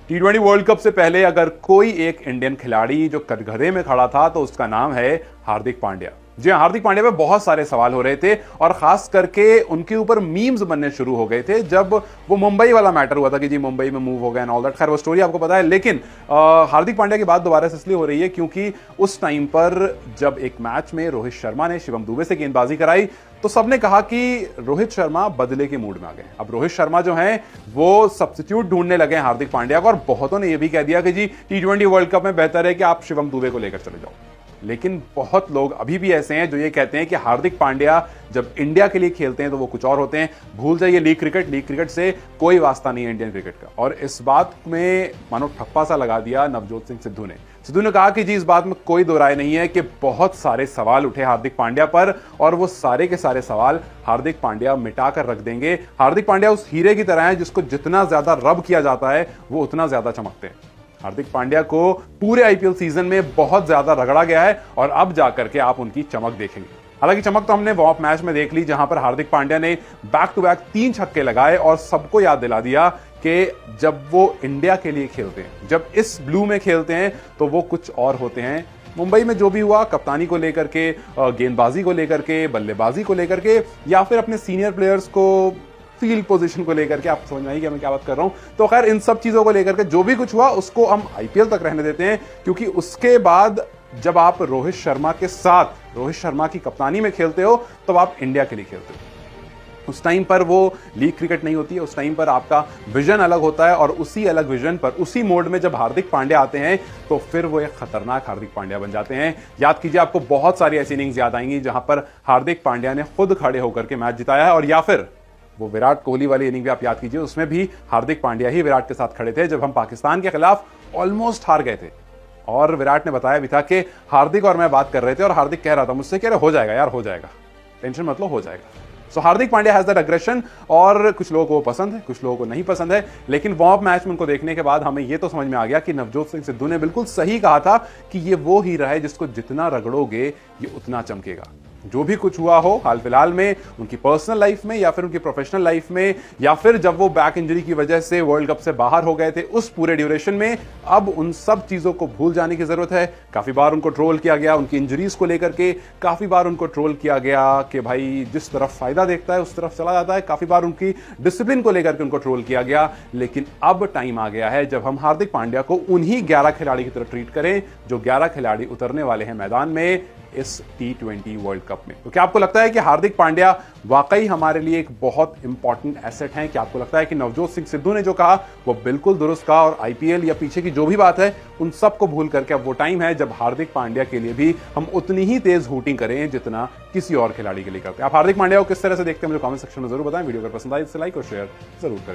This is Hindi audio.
T20 वर्ल्ड कप से पहले अगर कोई एक इंडियन खिलाड़ी जो कटघरे में खड़ा था तो उसका नाम है हार्दिक पांड्या। जी हाँ, हार्दिक पांड्या पे बहुत सारे सवाल हो रहे थे और खास करके उनके ऊपर मीम्स बनने शुरू हो गए थे जब वो मुंबई वाला मैटर हुआ था कि जी मुंबई में मूव हो गया एंड ऑल दैट। खैर वो स्टोरी आपको पता है, लेकिन हार्दिक पांड्या की बात दोबारा से इसलिए हो रही है क्योंकि उस टाइम पर जब एक मैच में रोहित शर्मा ने शिवम दुबे से गेंदबाजी कराई तो सबने कहा कि रोहित शर्मा बदले के मूड में आ गए। अब रोहित शर्मा जो हैं वो सब्स्टिट्यूट ढूंढने लगे हैं हार्दिक पांड्या को, और बहुतों ने यह भी कह दिया कि जी T20 वर्ल्ड कप में बेहतर है कि आप शिवम दुबे को लेकर चले जाओ। लेकिन बहुत लोग अभी भी ऐसे हैं जो ये कहते हैं कि हार्दिक पांड्या जब इंडिया के लिए खेलते हैं तो वो कुछ और होते हैं। भूल जाइए लीग क्रिकेट से कोई वास्ता नहीं है इंडियन क्रिकेट का। और इस बात में मानो ठप्पा सा लगा दिया नवजोत सिंह सिद्धू ने कहा कि जी इस बात में कोई दो राय नहीं है कि बहुत सारे सवाल उठे हार्दिक पांड्या पर और वो सारे के सारे सवाल हार्दिक पांड्या मिटा कर रख देंगे। हार्दिक पांड्या उस हीरे की तरह है जिसको जितना ज्यादा रब किया जाता है वो उतना ज्यादा चमकते हैं। हार्दिक पांड्या को पूरे आईपीएल सीजन में बहुत ज्यादा रगड़ा गया है और अब जाकर के आप उनकी चमक देखेंगे। हालांकि चमक तो हमने वार्म मैच में देख ली जहां पर हार्दिक पांड्या ने बैक टू बैक 3 छक्के लगाए और सबको याद दिला दिया कि जब वो इंडिया के लिए खेलते हैं, जब इस ब्लू में खेलते हैं तो वो कुछ और होते हैं। मुंबई में जो भी हुआ कप्तानी को लेकर के, गेंदबाजी को लेकर के, बल्लेबाजी को लेकर के, या फिर अपने सीनियर प्लेयर्स को फील्ड पोजीशन को लेकर के, आप समझ में आई कि मैं क्या बात कर रहा हूं। तो खैर इन सब चीजों को लेकर के जो भी कुछ हुआ उसको हम आईपीएल तक रहने देते हैं, क्योंकि उसके बाद जब आप रोहित शर्मा के साथ रोहित शर्मा की कप्तानी में खेलते हो तो आप इंडिया के लिए खेलते हो। उस टाइम पर वो लीग क्रिकेट नहीं होती है, उस टाइम पर आपका विजन अलग होता है और उसी अलग विजन पर, उसी मोड में जब हार्दिक पांड्या आते हैं तो फिर वो एक खतरनाक हार्दिक पांड्या बन जाते हैं। याद कीजिए, आपको बहुत सारी ऐसी इनिंग्स याद आएंगी जहां पर हार्दिक पांड्या ने खुद खड़े होकर के मैच जिताया है, और या फिर वो विराट कोहली वाली इनिंग भी आप याद कीजिए, उसमें भी हार्दिक पांड्या ही विराट के साथ खड़े थे जब हम पाकिस्तान के खिलाफ ऑलमोस्ट हार गए थे। और विराट ने बताया भी था कि हार्दिक और मैं बात कर रहे थे और हार्दिक कह रहा था मुझसे, कह रहे हो जाएगा यार, हो जाएगा, टेंशन मत लो, हो जाएगा। सो Hardik Pandya has that aggression, और कुछ लोगों को पसंद है, कुछ लोगों को नहीं पसंद है। लेकिन वार्म मैच में उनको देखने के बाद हमें यह तो समझ में आ गया कि नवजोत सिंह सिद्धू ने बिल्कुल सही कहा था कि ये वो हीरा है जिसको जितना रगड़ोगे ये उतना चमकेगा। जो भी कुछ हुआ हो हाल फिलहाल में उनकी पर्सनल लाइफ में या फिर उनकी प्रोफेशनल लाइफ में, या फिर जब वो बैक इंजरी की वजह से वर्ल्ड कप से बाहर हो गए थे, उस पूरे ड्यूरेशन में अब उन सब चीजों को भूल जाने की जरूरत है। काफी बार उनको ट्रोल किया गया उनकी इंजरीज को लेकर के, काफी बार उनको ट्रोल किया गया कि भाई जिस तरफ फायदा देखता है उस तरफ चला जाता है, काफी बार उनकी डिसिप्लिन को लेकर के उनको ट्रोल किया गया। लेकिन अब टाइम आ गया है जब हम हार्दिक पांड्या को उन्हीं 11 खिलाड़ी की तरह ट्रीट करें जो 11 खिलाड़ी उतरने वाले हैं मैदान में इस T20 वर्ल्ड कप में। तो क्या आपको लगता है कि हार्दिक पांड्या वाकई हमारे लिए एक बहुत इंपॉर्टेंट एसेट है? क्या आपको लगता है कि नवजोत सिंह सिद्धू ने जो कहा वो बिल्कुल दुरुस्त कहा, और आईपीएल या पीछे की जो भी बात है उन सबको भूल करके अब वो टाइम है जब हार्दिक पांड्या के लिए भी हम उतनी ही तेज हूटिंग करें जितना किसी और खिलाड़ी के लिए करते हैं? आप हार्दिक पांड्या को किस तरह से देखते हैं मुझे कमेंट सेक्शन में जरूर बताएं। वीडियो अगर पसंद आए तो लाइक और शेयर जरूर करें।